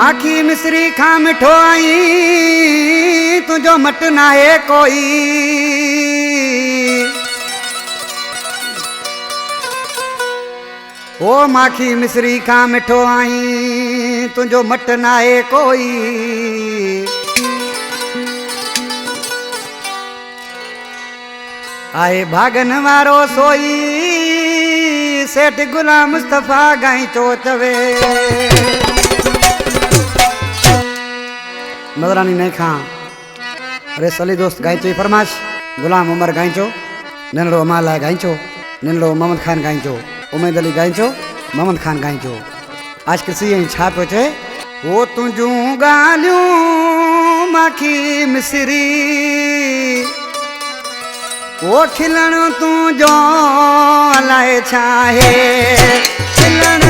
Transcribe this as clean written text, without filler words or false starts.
माखी मिश्री खां मिठो आई तुझो मट नाहे कोई। ओ माखी मिश्री खां मिठो आई तुझो मट नाहे कोई। आए भागन वारो सोई सेठ गुलाम मुस्तफा गाई चो चवे। मदरानी नहीं खां अरे सली दोस्त गाइचो फरमाश गुलाम उमर गाइचो ननड़ो अमाला गाइचो ननड़ो मोहम्मद खान गाइचो उमेद अली गाइचो मोहम्मद खान गाइचो। आज किसी छा पियो चए वो तुझूं गालियूं माखी मिसरी वो खिलण तुझो अलाए छा है खिलण